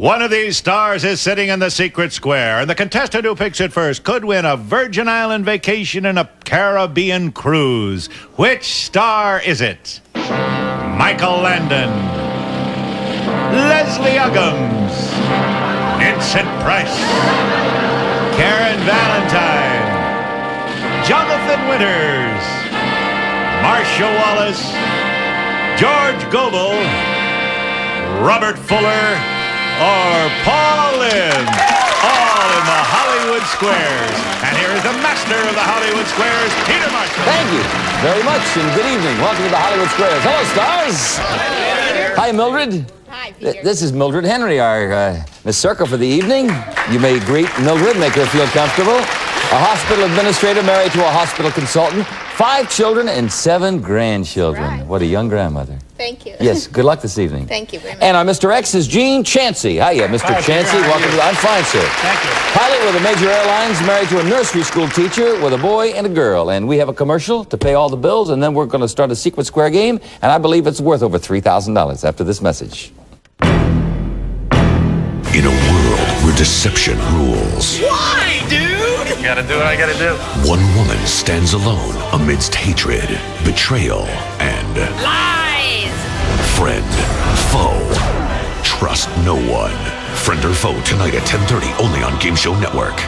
One of these stars is sitting in the secret square, and the contestant who picks it first could win a Virgin Island vacation and a Caribbean cruise. Which star is it? Michael Landon, Leslie Uggams, Vincent Price, Karen Valentine, Jonathan Winters, Marcia Wallace, George Gobel, Robert Fuller, or Paul Lynde, all in the Hollywood Squares. And here is the master of the Hollywood Squares, Peter Marshall. Thank you very much, and good evening. Welcome to the Hollywood Squares. Hello, stars. Hi, Mildred. Hi, Peter. This is Mildred Henry, our Miss Circle for the evening. You may greet Mildred, make her feel comfortable. A hospital administrator married to a hospital consultant, 5 children and 7 grandchildren. Right. What a young grandmother. Thank you. Yes, good luck this evening. Thank you very much. And our Mr. X is Gene Chansey. Hiya, Mr. Hi, Chansey. Peter, Welcome to the... I'm fine, sir. Thank you. Pilot with a major airlines, married to a nursery school teacher with a boy and a girl. And we have a commercial to pay all the bills, and then we're going to start a secret square game, and I believe it's worth over $3,000 after this message. In a world where deception rules, Why, dude? Gotta do what I gotta do. one woman stands alone amidst hatred, betrayal, and Lies! friend, foe. Trust no one. Friend or foe tonight at 10:30 only on Game Show Network.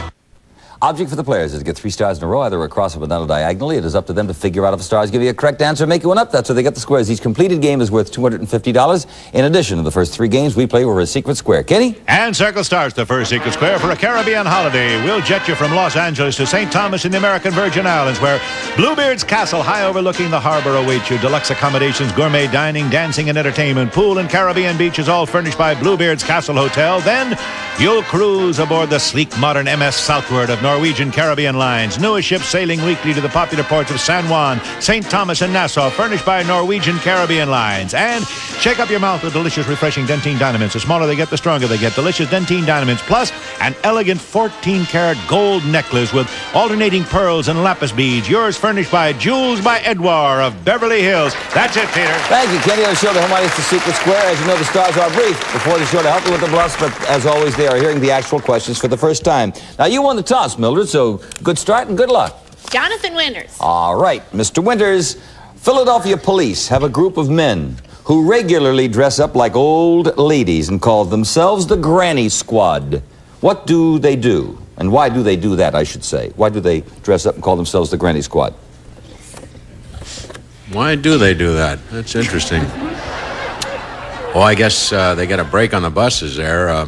Object for the players is to get 3 stars in a row, either across or down or diagonally. It is up to them to figure out if a star is giving you a correct answer and make you one up. That's how they get the squares. Each completed game is worth $250. In addition to the first 3 games we play over a secret square. Kenny? And Circle starts the first secret square for a Caribbean holiday. We'll jet you from Los Angeles to St. Thomas in the American Virgin Islands, where Bluebeard's Castle, high overlooking the harbor, awaits you. Deluxe accommodations, gourmet dining, dancing, and entertainment. Pool and Caribbean beaches, all furnished by Bluebeard's Castle Hotel. Then you'll cruise aboard the sleek, modern MS Southward of Norwegian Caribbean Lines. Newest ships sailing weekly to the popular ports of San Juan, St. Thomas, and Nassau, furnished by Norwegian Caribbean Lines. And shake up your mouth with delicious, refreshing Dentine Dynamits. The smaller they get, the stronger they get. Delicious Dentine Dynamits, plus an elegant 14-karat gold necklace with alternating pearls and lapis beads. Yours furnished by Jewels by Edouard of Beverly Hills. That's it, Peter. Thank you, Kenny. Let's show the home audience the secret square. As you know, the stars are brief before the show to help you with the bluffs, but as always, they are hearing the actual questions for the first time. Now, you won the toss, Mildred, so good start and good luck. Jonathan Winters. All right, Mr. Winters, Philadelphia police have a group of men who regularly dress up like old ladies and call themselves the Granny Squad. What do they do? And why do they do that, I should say? Why do they dress up and call themselves the Granny Squad? Why do they do that? That's interesting. Oh, I guess they get a break on the buses there.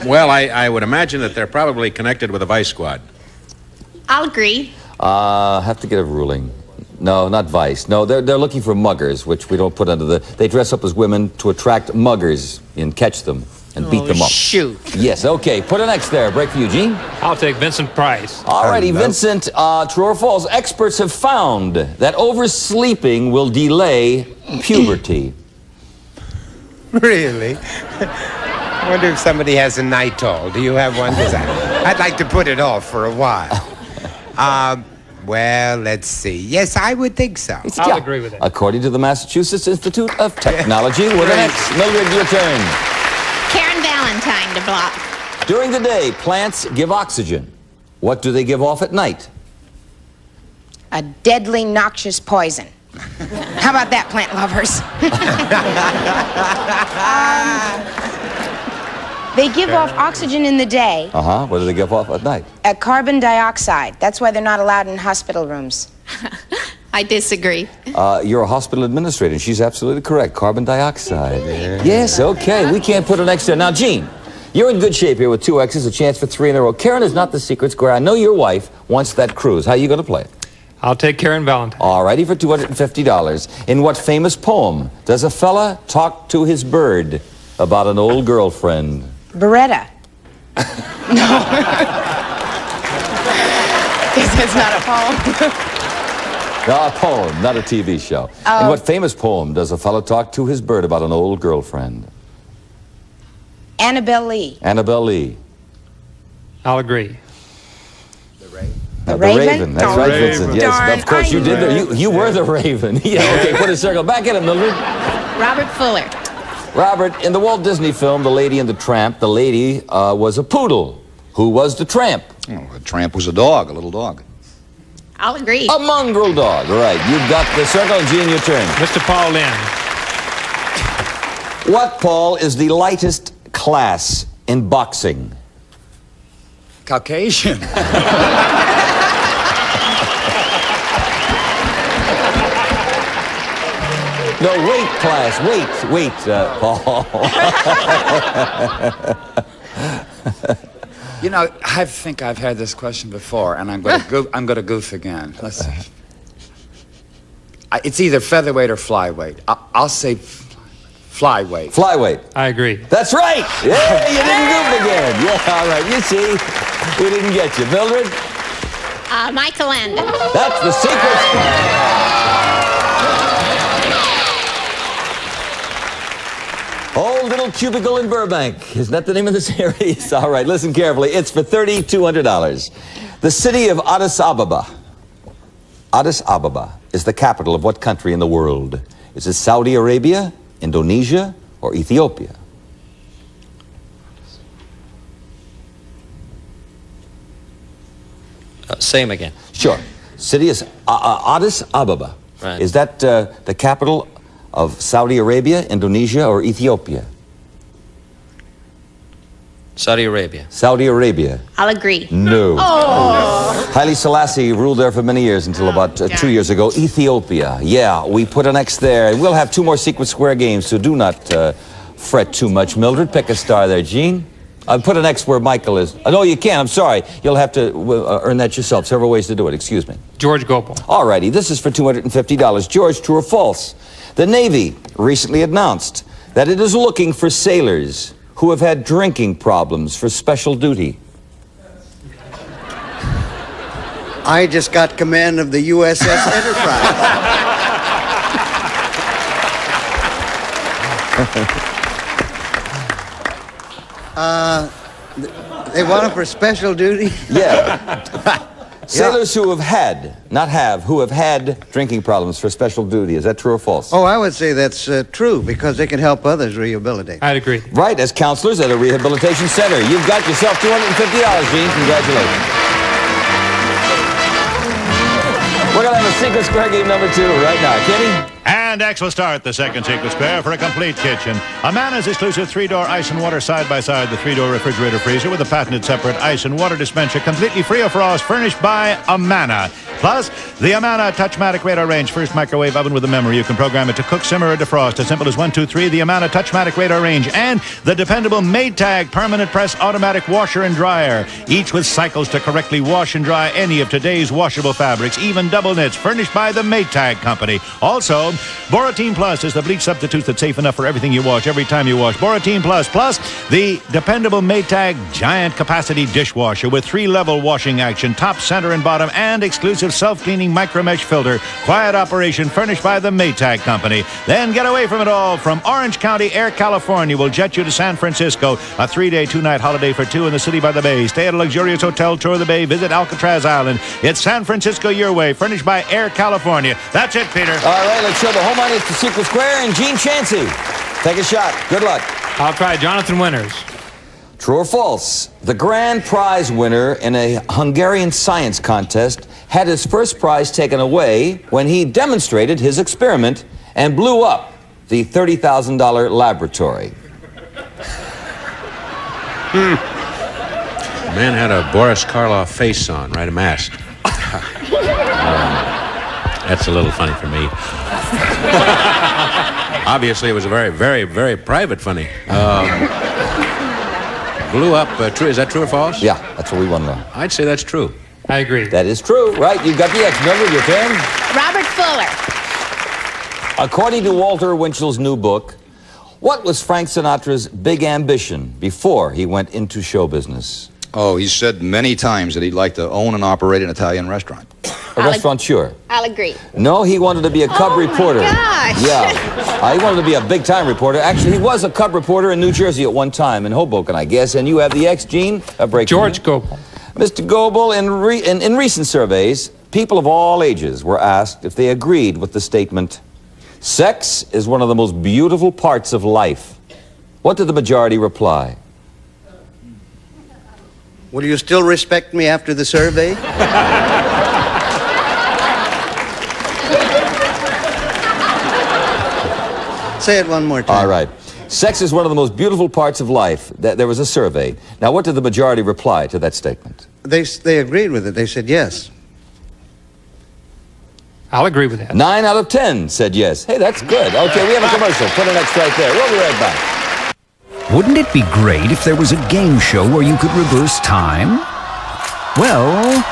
Well, I would imagine that they're probably connected with a vice squad. I'll agree. Have to get a ruling. No, not vice. No, they're looking for muggers, which we don't put under the... They dress up as women to attract muggers and catch them and beat them up. Shoot. Yes, okay. Put an X there. Break for Eugene. I'll take Vincent Price. All righty, Vincent. True or false? Experts have found that oversleeping will delay puberty. Really? I wonder if somebody has a Nitol. Do you have one? 'Cause I'd like to put it off for a while. Well, let's see. Yes, I would think so. I'll agree with it. According to the Massachusetts Institute of Technology. With an X. Mildred, your turn. Karen Valentine to block. During the day, plants give oxygen. What do they give off at night? A deadly noxious poison. How about that, plant lovers? They give off oxygen in the day, Uh-huh. What do they give off at night? carbon dioxide. That's why they're not allowed in hospital rooms. I disagree. You're a hospital administrator, and she's absolutely correct. Carbon dioxide. Yes, okay. We can't put an X there. Now, Gene, you're in good shape here with 2 X's, a chance for 3 in a row. Karen is not the secret square. I know your wife wants that cruise. How are you going to play it? I'll take Karen Valentine. All righty, for $250. In what famous poem does a fella talk to his bird about an old girlfriend? Beretta. No. It's not a poem. No, a poem, not a TV show. In what famous poem does a fella talk to his bird about an old girlfriend? Annabelle Lee. Annabelle Lee. I'll agree. The The Raven? Raven. That's right, Vincent. Yes, Darn, of course I you did. knew You were the Raven. Yeah, okay, put a circle. Back at him, Mildred. Robert Fuller. Robert, in the Walt Disney film, The Lady and the Tramp, the lady was a poodle. Who was the tramp? Oh, the tramp was a dog, a little dog. I'll agree. A mongrel dog. Right, you've got the circle. Gene, your turn. Mr. Paul Lynn. What, Paul, is the lightest class in boxing? Caucasian. No, weight class. Wait, Paul. You know, I think I've had this question before, and I'm going to goof again. Let's see. It's either featherweight or flyweight. I'll say flyweight. Flyweight. I agree. That's right. Yeah, you didn't goof again. Yeah, all right. You see, we didn't get you. Mildred? Michael Landon. That's the secret. Old Little Cubicle in Burbank. Isn't that the name of the series? All right, listen carefully. It's for $3,200. The city of Addis Ababa. Addis Ababa is the capital of what country in the world? Is it Saudi Arabia, Indonesia, or Ethiopia? Say him again. Sure. City is Addis Ababa. Right. Is that the capital of Saudi Arabia, Indonesia, or Ethiopia? Saudi Arabia. Saudi Arabia. I'll agree. No. Oh. Haile Selassie ruled there for many years until about 2 years ago. Ethiopia. Yeah, we put an X there. And we'll have 2 more Secret Square games, so do not fret too much. Mildred, pick a star there. Gene? Put an X where Michael is. No, you can't. I'm sorry. You'll have to earn that yourself. Several ways to do it. Excuse me. George Gopal. All righty. This is for $250. George, true or false? The Navy recently announced that it is looking for sailors who have had drinking problems for special duty. I just got command of the USS Enterprise. They want them for special duty? Yeah. Sailors who have had, not have, who have had drinking problems for special duty. Is that true or false? Oh, I would say that's true, because they can help others rehabilitate. I'd agree. Right, as counselors at a rehabilitation center. You've got yourself $250, Gene. Congratulations. We're going to have a Secret Square game number 2 right now. Kenny? And X will start the second Secret Square for a complete kitchen. Amana's exclusive 3-door ice and water side-by-side, the 3-door refrigerator freezer with a patented separate ice and water dispenser, completely free of frost, furnished by Amana. Plus, the Amana Touchmatic Radar Range first microwave oven with a memory. You can program it to cook, simmer, or defrost. As simple as 1, 2, 3. The Amana Touchmatic Radar Range and the dependable Maytag permanent press automatic washer and dryer, each with cycles to correctly wash and dry any of today's washable fabrics, even double knits, furnished by the Maytag Company. Also, Boratine Plus is the bleach substitute that's safe enough for everything you wash, every time you wash. Boratine Plus, plus the dependable Maytag giant capacity dishwasher with 3-level washing action, top, center, and bottom, and exclusive self-cleaning micromesh filter. Quiet operation furnished by the Maytag Company. Then get away from it all. From Orange County, Air California will jet you to San Francisco. A 3-day, 2-night holiday for 2 in the city by the bay. Stay at a luxurious hotel, tour the bay, visit Alcatraz Island. It's San Francisco your way, furnished by Air California. That's it, Peter. All right, let's show the home audience to Secret Square and Gene Chansey. Take a shot. Good luck. I'll try Jonathan Winters. True or false? The grand prize winner in a Hungarian science contest had his first prize taken away when he demonstrated his experiment and blew up the $30,000 laboratory. The man had a Boris Karloff face on, right? A mask. That's a little funny for me. Obviously, it was a very, very, very private funny. Blew up. True? Is that true or false? Yeah, that's what we want to know. I'd say that's true. I agree. That is true, right? You've got the X. Mildred, your turn. Robert Fuller. According to Walter Winchell's new book, what was Frank Sinatra's big ambition before he went into show business? Oh, he said many times that he'd like to own and operate an Italian restaurant. A restaurateur. I'll agree. No, he wanted to be a cub reporter. Gosh. Yeah. He wanted to be a big-time reporter. Actually, he was a cub reporter in New Jersey at one time, in Hoboken, I guess. And you have the X, Gene. A break. George Gopal. Mr. Goebel, in recent surveys, people of all ages were asked if they agreed with the statement, sex is one of the most beautiful parts of life. What did the majority reply? Will you still respect me after the survey? Say it one more time. All right. Sex is one of the most beautiful parts of life. There was a survey. Now, what did the majority reply to that statement? They agreed with it. They said yes. I'll agree with that. 9 out of 10 said yes. Hey, that's good. Okay, we have a commercial. Put an X right there. We'll be right back. Wouldn't it be great if there was a game show where you could reverse time? Well,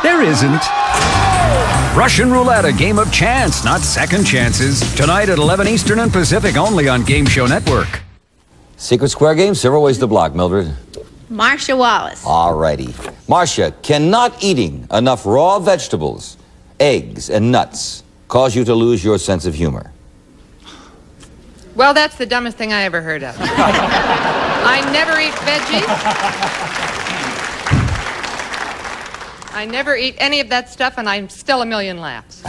there isn't. Russian Roulette, a game of chance, not second chances. Tonight at 11 Eastern and Pacific, only on Game Show Network. Secret Square game, several ways to block, Mildred. Marcia Wallace. All righty. Marcia, can not eating enough raw vegetables, eggs, and nuts cause you to lose your sense of humor? Well, that's the dumbest thing I ever heard of. I never eat veggies. I never eat any of that stuff, and I'm still a million laughs.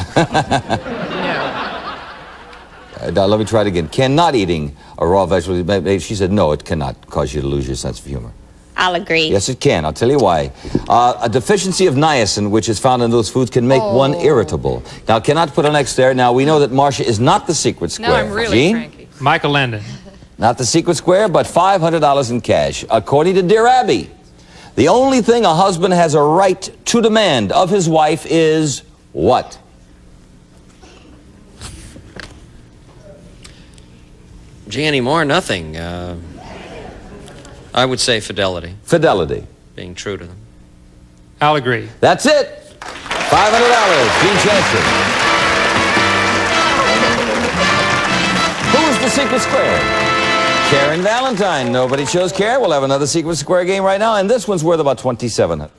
Now, let me try it again. Cannot eating a raw vegetable, she said no, it cannot cause you to lose your sense of humor. I'll agree. Yes, it can. I'll tell you why. A deficiency of niacin, which is found in those foods, can make one irritable. Now, cannot put an X there. Now, we know that Marcia is not the secret square. No, I'm really Gene? cranky. Michael Landon. Not the secret square, but $500 in cash. According to Dear Abby, the only thing a husband has a right to demand of his wife is what? Gee, anymore, nothing. I would say fidelity. Fidelity. Being true to them. I'll agree. That's it. $500. Gene Chancellor. Who's the secret square? Karen Valentine. Nobody chose Karen. We'll have another secret square game right now, and this one's worth about $27.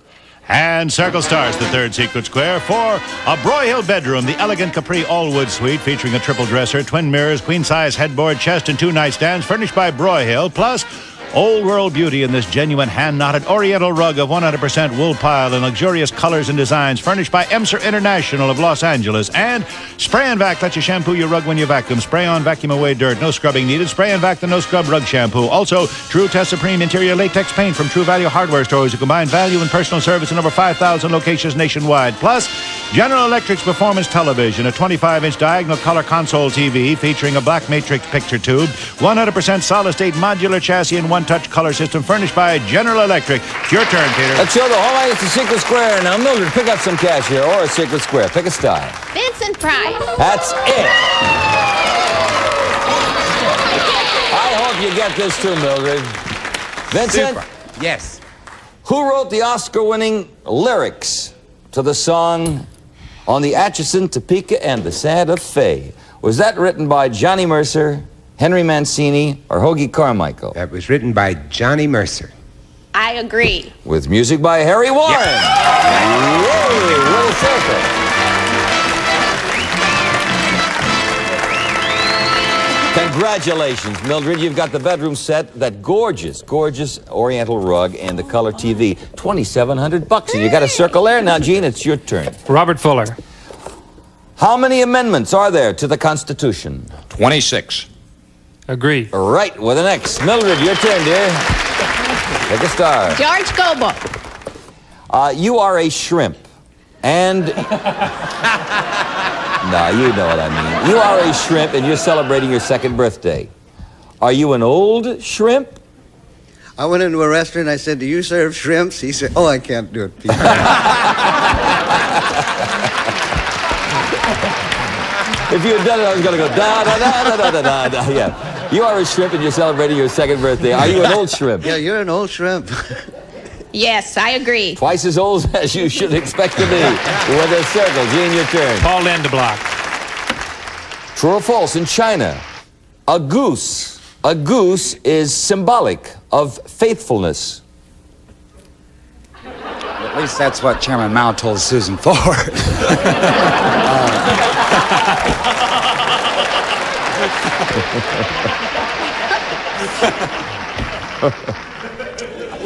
And Circle Stars, the third secret square, for a Broyhill bedroom, the elegant Capri all-wood suite featuring a triple dresser, twin mirrors, queen-size headboard, chest, and 2 nightstands, furnished by Broyhill, plus old-world beauty in this genuine hand-knotted oriental rug of 100% wool pile in luxurious colors and designs, furnished by Emser International of Los Angeles. And Spray and Vac lets you shampoo your rug when you vacuum. Spray on, vacuum away dirt. No scrubbing needed. Spray and Vac, the no-scrub rug shampoo. Also, True Test Supreme interior latex paint from True Value hardware stores who combine value and personal service in over 5,000 locations nationwide. Plus, General Electric's Performance Television, a 25-inch diagonal color console TV featuring a black matrix picture tube, 100% solid-state modular chassis, and one-touch color system furnished by General Electric. It's your turn, Peter. Let's show the whole line. It's a secret square. Now, Mildred, pick up some cash here, or a secret square. Pick a style. Vincent Price. That's it. I hope you get this too, Mildred. Vincent? Super. Yes. Who wrote the Oscar-winning lyrics to the song On the Atchison, Topeka, and the Santa Fe? Was that written by Johnny Mercer, Henry Mancini, or Hoagie Carmichael? That was written by Johnny Mercer. I agree. With music by Harry Warren. Yay, little circle. Congratulations, Mildred. You've got the bedroom set, that gorgeous, gorgeous oriental rug, and the color TV. $2,700. And you got a circle there. Now, Gene, it's your turn. Robert Fuller. How many amendments are there to the Constitution? 26. Agree. Right, with an X. Mildred, your turn, dear. Take a star. George Goebel. You are a shrimp. And... No, you know what I mean. You are a shrimp, and you're celebrating your 2nd birthday. Are you an old shrimp? I went into a restaurant. I said, "Do you serve shrimps?" He said, "Oh, I can't do it, Peter." If you had done it, I was going to go da-da-da-da-da-da-da. Yeah. You are a shrimp, and you're celebrating your 2nd birthday. Are you an old shrimp? Yeah, you're an old shrimp. Yes, I agree. Twice as old as you should expect to be. With a circle. Gene, your turn. Paul Landeblock. True or false? In China, a goose is symbolic of faithfulness. At least that's what Chairman Mao told Susan Ford.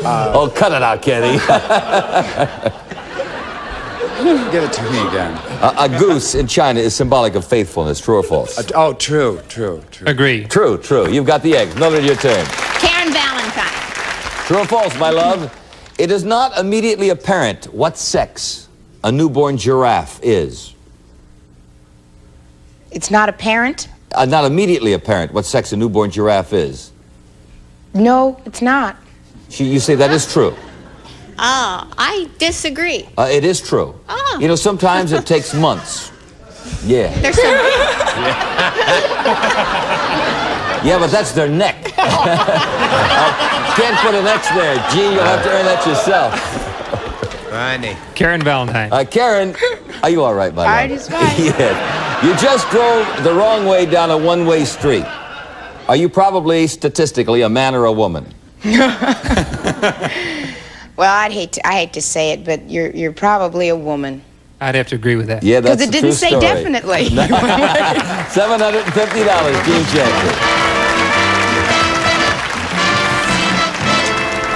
Oh, cut it out, Kenny. Give it to me again. A goose in China is symbolic of faithfulness. True or false? Oh, true. Agree. True. You've got the eggs. Mildred, your turn. Karen Valentine. True or false, my love? It is not immediately apparent what sex a newborn giraffe is. It's not apparent? Not immediately apparent what sex a newborn giraffe is. No, it's not. You say that is true. Oh, I disagree. It is true. Oh. You know, sometimes it takes months. Yeah. There's some... Yeah, but that's their neck. Can't put an X there. Gee, you'll have to earn that yourself. Funny. Karen Valentine. Karen, are you all right, my love? All right, it's fine. Yeah. You just drove the wrong way down a one-way street. Are you probably, statistically, a man or a woman? Well, I hate to say it, but you're probably a woman. I'd have to agree with that. Yeah, that's Because it didn't say definitely. $750, Gene Champion.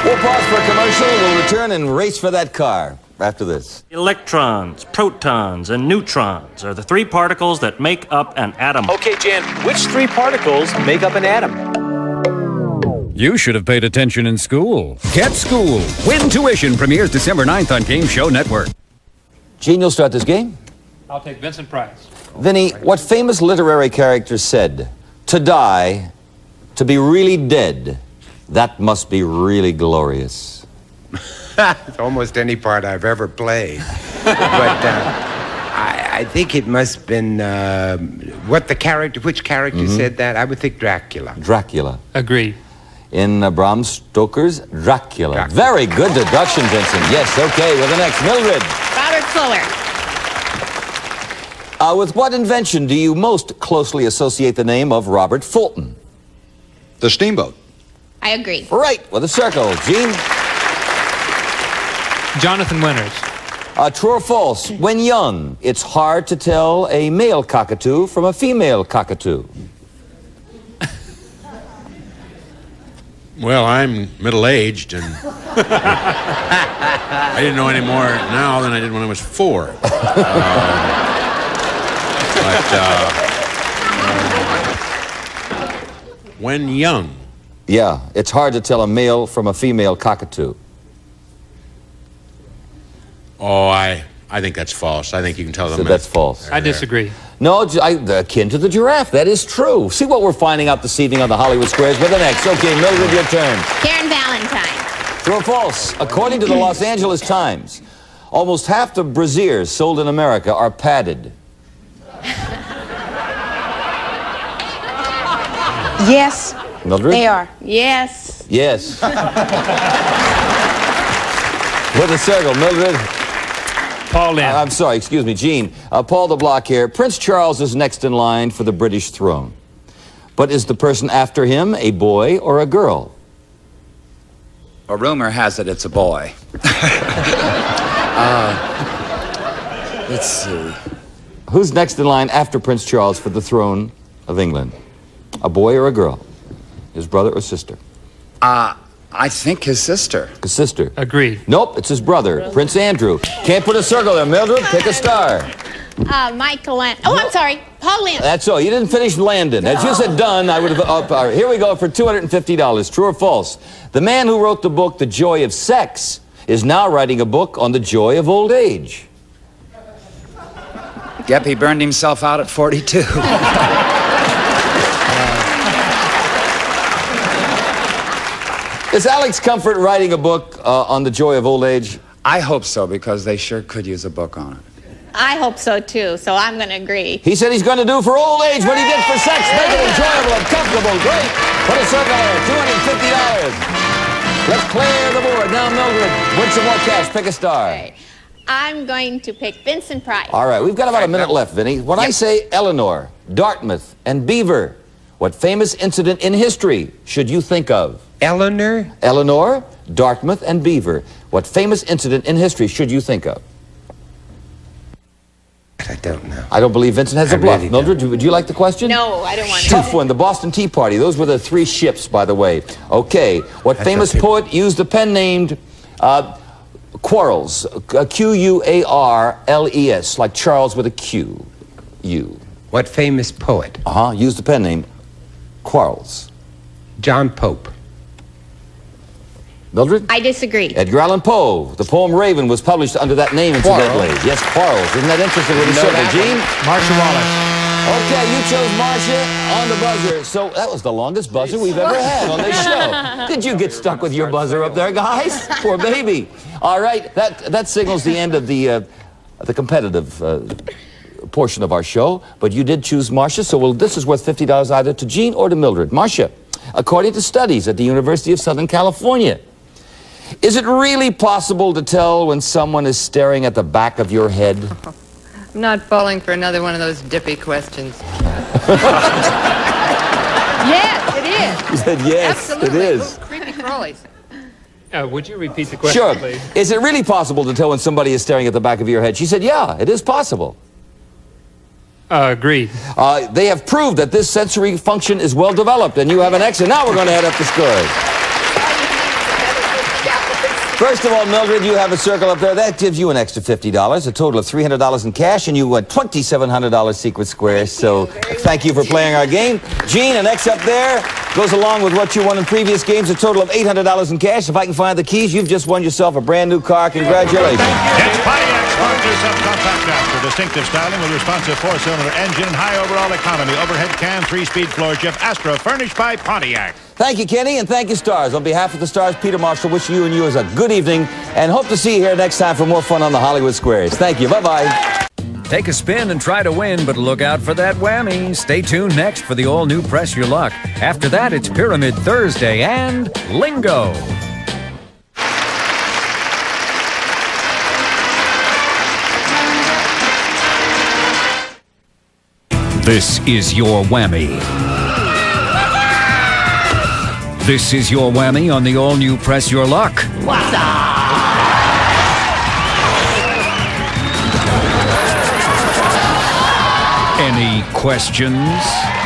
We'll pause for a commercial. We'll return and race for that car after this. Electrons, protons, and neutrons are the three particles that make up an atom. Okay, Jan, which three particles make up an atom? You should have paid attention in school. Get School. Win Tuition premieres December 9th on Game Show Network. Gene, you'll start this game. I'll take Vincent Price. Vinny, what famous literary character said, "To die, to be really dead, that must be really glorious"? It's almost any part I've ever played. But I think it must have been which character said that? I would think Dracula. Dracula. Agree. In Bram Stoker's Dracula. Very good deduction, Vincent. Yes, okay. With the next, Mildred. Robert Fuller. With what invention do you most closely associate the name of Robert Fulton? The steamboat. I agree. Right, with a circle. Gene? Jonathan Winters. True or false? When young, it's hard to tell a male cockatoo from a female cockatoo. Well, I'm middle-aged, and I didn't know any more now than I did when I was 4. When young. Yeah, it's hard to tell a male from a female cockatoo. Oh, I think that's false. I think you can tell them. So that's false. I disagree. No, akin to the giraffe. That is true. See what we're finding out this evening on the Hollywood Squares with the next. Okay, Mildred, your turn. Karen Valentine. True or false? According to the Los Angeles Times, almost half the brassieres sold in America are padded. Yes, Mildred? they are. Yes. Yes. With a circle, Mildred. Paul Lynn. I'm sorry, excuse me, Gene. Paul the Block here. Prince Charles is next in line for the British throne. But is the person after him a boy or a girl? A rumor has it it's a boy. Let's see. Who's next in line after Prince Charles for the throne of England? A boy or a girl? His brother or sister? I think his sister. His sister. Agree. Nope, it's his brother, Prince Andrew. Can't put a circle there, Mildred. Pick a star. Michael and... Oh, I'm sorry. Paul Lynn. That's all. You didn't finish Landon. As you said done, I would have... here we go for $250. True or false? The man who wrote the book, The Joy of Sex, is now writing a book on the joy of old age. Yep, he burned himself out at 42. Is Alex Comfort writing a book on the joy of old age? I hope so, because they sure could use a book on it. I hope so, too, so I'm going to agree. He said he's going to do for old age what he did for sex. Make it enjoyable and comfortable. Great. Put a circle there. $250. Let's clear the board. Now, Mildred, win some more cash. Pick a star. Okay. I'm going to pick Vincent Price. All right. We've got about a minute left, Vinny. When I say Eleanor, Dartmouth, and Beaver, what famous incident in history should you think of? Eleanor? Eleanor, Dartmouth, and Beaver. What famous incident in history should you think of? I don't know. I don't believe Vincent has a bluff. really Mildred, would you like the question? No, I don't want to. Tough one. The Boston Tea Party. Those were the 3 ships, by the way. Okay. What famous poet used a pen named Quarles? Q-U-A-R-L-E-S, like Charles with a Q. U. What famous poet? Used a pen name Quarles. John Pope. Mildred? I disagree. Edgar Allan Poe. The poem Raven was published under that name, incidentally. Yes, Quarles. Isn't that interesting what he said there, Gene? Marcia Wallace. Okay, you chose Marcia on the buzzer. So that was the longest buzzer we've ever had on this show. Did you get stuck with your buzzer up there, guys? Poor baby. All right, that signals the end of the competitive portion of our show. But you did choose Marcia, so this is worth $50 either to Gene or to Mildred. Marcia, according to studies at the University of Southern California, is it really possible to tell when someone is staring at the back of your head? I'm not falling for another one of those dippy questions. Yes, it is. You said yes, Absolutely. it is. Creepy crawlies. Would you repeat the question, Sure. please? Is it really possible to tell when somebody is staring at the back of your head? She said, yeah, it is possible. Agreed. They have proved that this sensory function is well developed, and you have an X, and now we're going to add up the scores. First of all, Mildred, you have a circle up there. That gives you an extra $50, a total of $300 in cash, and you won $2,700 secret squares. So thank you for playing our game. Gene, an X up there goes along with what you won in previous games, a total of $800 in cash. If I can find the keys, you've just won yourself a brand new car. Congratulations. It's Pontiac Sport subcompact dash for distinctive styling with responsive 4-cylinder engine, high overall economy, overhead cam, 3-speed floor shift, Astra, furnished by Pontiac. Thank you, Kenny, and thank you, Stars. On behalf of the Stars, Peter Marshall, wishing you and yours a good evening, and hope to see you here next time for more fun on the Hollywood Squares. Thank you. Bye-bye. Take a spin and try to win, but look out for that whammy. Stay tuned next for the all-new Press Your Luck. After that, it's Pyramid Thursday and Lingo. This is your whammy. This is your whammy on the all-new Press Your Luck. What's up? Any questions?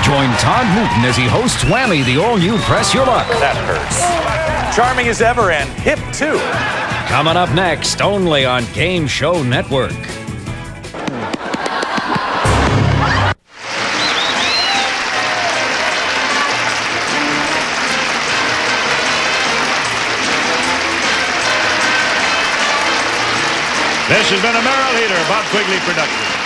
Join Todd Newton as he hosts Whammy, the all-new Press Your Luck. That hurts. Charming as ever and hip, too. Coming up next, only on Game Show Network. This has been a Merrill Heater, Bob Quigley production.